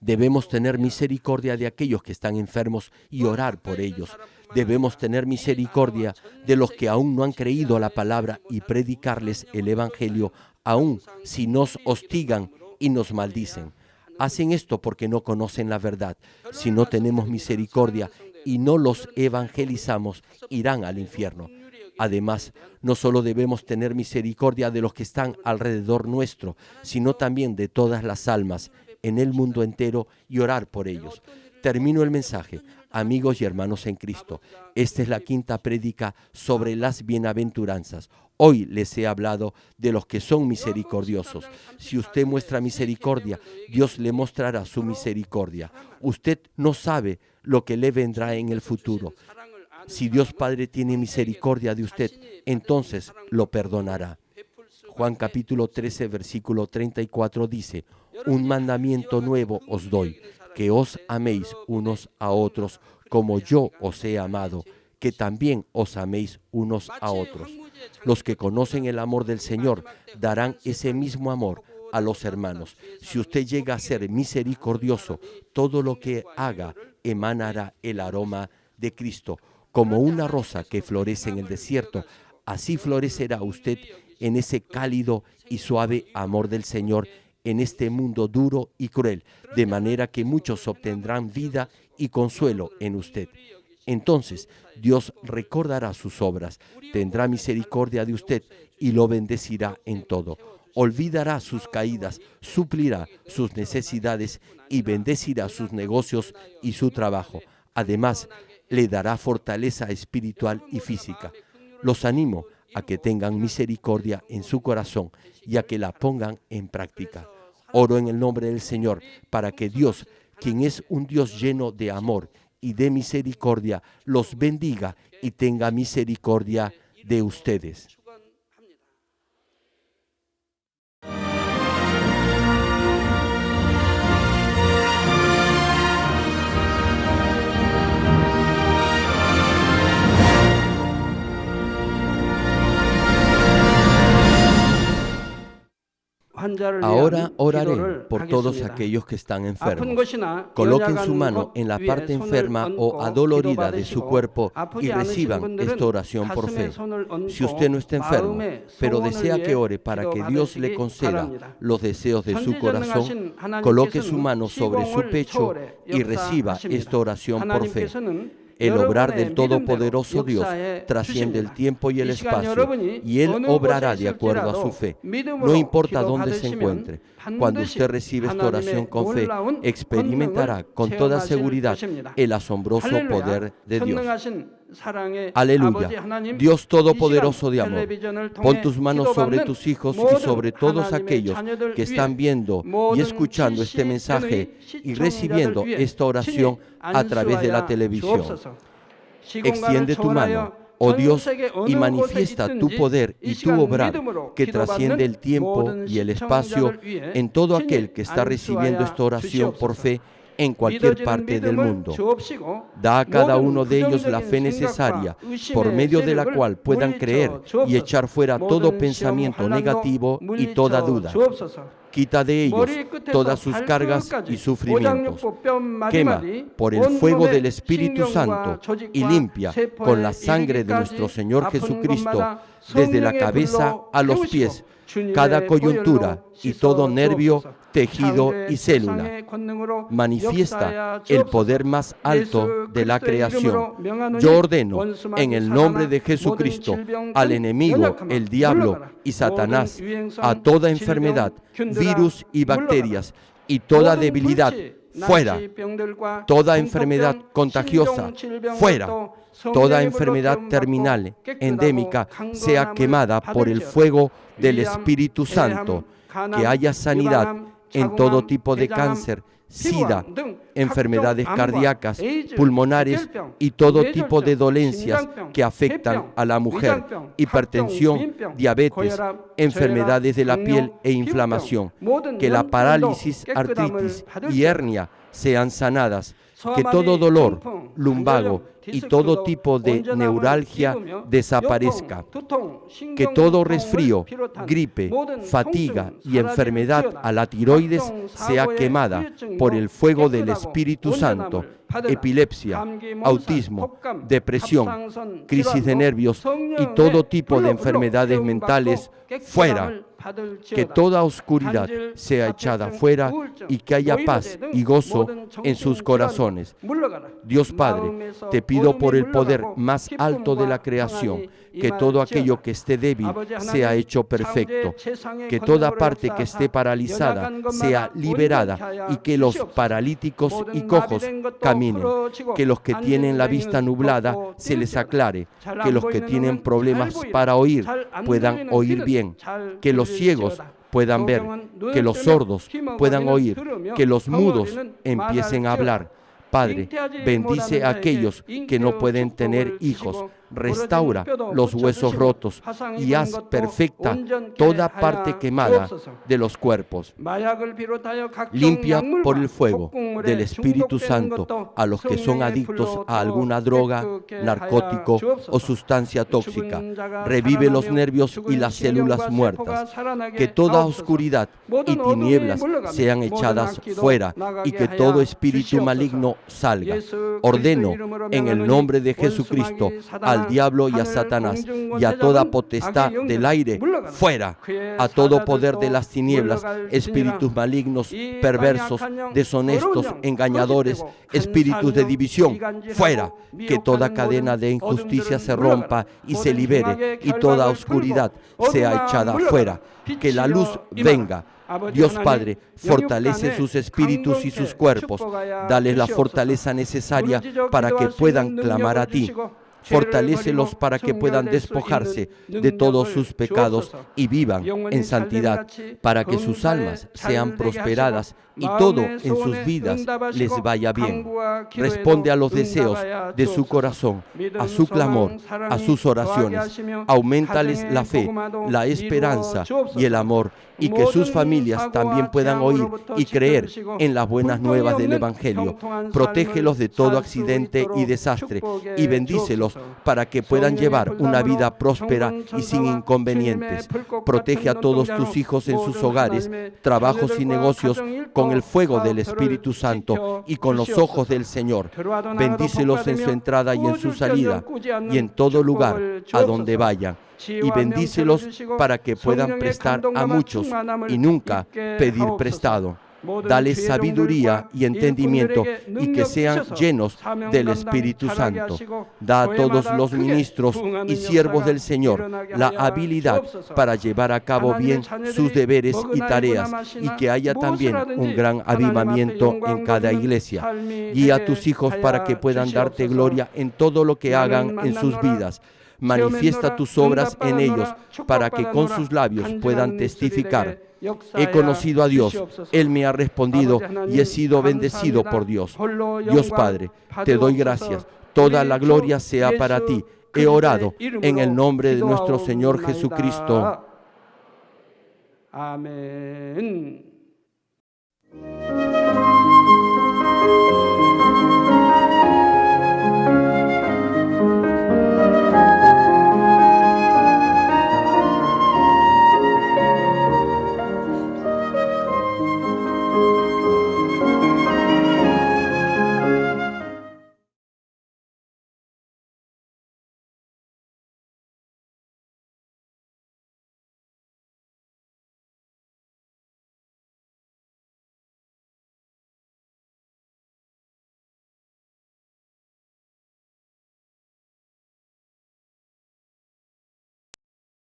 Debemos tener misericordia de aquellos que están enfermos y orar por ellos. Debemos tener misericordia de los que aún no han creído la palabra y predicarles el Evangelio, aun si nos hostigan y nos maldicen. Hacen esto porque no conocen la verdad. Si no tenemos misericordia y no los evangelizamos, irán al infierno. Además, no solo debemos tener misericordia de los que están alrededor nuestro, sino también de todas las almas en el mundo entero y orar por ellos. Termino el mensaje. Amigos y hermanos en Cristo, esta es la quinta prédica sobre las bienaventuranzas. Hoy les he hablado de los que son misericordiosos. Si usted muestra misericordia, Dios le mostrará su misericordia. Usted no sabe lo que le vendrá en el futuro. Si Dios Padre tiene misericordia de usted, entonces lo perdonará. Juan capítulo 13, versículo 34 dice: un mandamiento nuevo os doy, que os améis unos a otros como yo os he amado, que también os améis unos a otros. Los que conocen el amor del Señor darán ese mismo amor a los hermanos. Si usted llega a ser misericordioso, todo lo que haga emanará el aroma de Cristo. Como una rosa que florece en el desierto, así florecerá usted en ese cálido y suave amor del Señor en este mundo duro y cruel, de manera que muchos obtendrán vida y consuelo en usted. Entonces, Dios recordará sus obras, tendrá misericordia de usted y lo bendecirá en todo. Olvidará sus caídas, suplirá sus necesidades y bendecirá sus negocios y su trabajo. Además, le dará fortaleza espiritual y física. Los animo a que tengan misericordia en su corazón y a que la pongan en práctica. Oro en el nombre del Señor para que Dios, quien es un Dios lleno de amor y de misericordia, los bendiga y tenga misericordia de ustedes. Ahora oraré por todos aquellos que están enfermos. Coloquen su mano en la parte enferma o adolorida de su cuerpo y reciban esta oración por fe. Si usted no está enfermo, pero desea que ore para que Dios le conceda los deseos de su corazón, coloque su mano sobre su pecho y reciba esta oración por fe. El obrar del Todopoderoso Dios trasciende el tiempo y el espacio, y Él obrará de acuerdo a su fe. No importa dónde se encuentre, cuando usted recibe esta oración con fe, experimentará con toda seguridad el asombroso poder de Dios. Aleluya. Dios Todopoderoso de amor, pon tus manos sobre tus hijos y sobre todos aquellos que están viendo y escuchando este mensaje y recibiendo esta oración a través de la televisión. Extiende tu mano, oh Dios, y manifiesta tu poder y tu obrar que trasciende el tiempo y el espacio en todo aquel que está recibiendo esta oración por fe en cualquier parte del mundo. Da a cada uno de ellos la fe necesaria, por medio de la cual puedan creer y echar fuera todo pensamiento negativo y toda duda. Quita de ellos todas sus cargas y sufrimientos. Quema por el fuego del Espíritu Santo y limpia con la sangre de nuestro Señor Jesucristo desde la cabeza a los pies, cada coyuntura y todo nervio, tejido y célula. Manifiesta el poder más alto de la creación. Yo ordeno en el nombre de Jesucristo al enemigo, el diablo y Satanás, a toda enfermedad, virus y bacterias y toda debilidad, fuera. Toda enfermedad contagiosa, fuera. Toda enfermedad terminal, endémica, sea quemada por el fuego del Espíritu Santo. Que haya sanidad en todo tipo de cáncer, SIDA, enfermedades cardíacas, pulmonares y todo tipo de dolencias que afectan a la mujer, hipertensión, diabetes, enfermedades de la piel e inflamación, que la parálisis, artritis y hernia sean sanadas, que todo dolor, lumbago y todo tipo de neuralgia desaparezca, que todo resfrío, gripe, fatiga y enfermedad a la tiroides sea quemada por el fuego del Espíritu Santo, epilepsia, autismo, depresión, crisis de nervios y todo tipo de enfermedades mentales fuera. Que toda oscuridad sea echada fuera y que haya paz y gozo en sus corazones. Dios Padre, te pido por el poder más alto de la creación, que todo aquello que esté débil sea hecho perfecto, que toda parte que esté paralizada sea liberada y que los paralíticos y cojos caminen, que los que tienen la vista nublada se les aclare, que los que tienen problemas para oír puedan oír bien, que los ciegos puedan ver, que los sordos puedan oír, que los mudos empiecen a hablar. Padre, bendice a aquellos que no pueden tener hijos, restaura los huesos rotos y haz perfecta toda parte quemada de los cuerpos. Limpia por el fuego del Espíritu Santo a los que son adictos a alguna droga, narcótico o sustancia tóxica. Revive los nervios y las células muertas. Que toda oscuridad y tinieblas sean echadas fuera y que todo espíritu maligno salga. Ordeno en el nombre de Jesucristo al diablo y a Satanás y a toda potestad del aire fuera, a todo poder de las tinieblas, espíritus malignos, perversos, deshonestos, engañadores, espíritus de división fuera, que toda cadena de injusticia se rompa y se libere y toda oscuridad sea echada fuera, que la luz venga. Dios Padre, fortalece sus espíritus y sus cuerpos, dales la fortaleza necesaria para que puedan clamar a ti. Fortalécelos para que puedan despojarse de todos sus pecados y vivan en santidad, para que sus almas sean prosperadas y todo en sus vidas les vaya bien. Responde a los deseos de su corazón, a su clamor, a sus oraciones. Auméntales la fe, la esperanza y el amor, y que sus familias también puedan oír y creer en las buenas nuevas del Evangelio. Protégelos de todo accidente y desastre y bendícelos para que puedan llevar una vida próspera y sin inconvenientes. Protege a todos tus hijos en sus hogares, trabajos y negocios con el fuego del Espíritu Santo y con los ojos del Señor. Bendícelos en su entrada y en su salida y en todo lugar a donde vayan. Y bendícelos para que puedan prestar a muchos y nunca pedir prestado. Dale sabiduría y entendimiento y que sean llenos del Espíritu Santo. Da a todos los ministros y siervos del Señor la habilidad para llevar a cabo bien sus deberes y tareas y que haya también un gran avivamiento en cada iglesia. Guía a tus hijos para que puedan darte gloria en todo lo que hagan en sus vidas. Manifiesta tus obras en ellos para que con sus labios puedan testificar. He conocido a Dios, Él me ha respondido y he sido bendecido por Dios. Dios Padre, te doy gracias. Toda la gloria sea para ti. He orado en el nombre de nuestro Señor Jesucristo. Amén.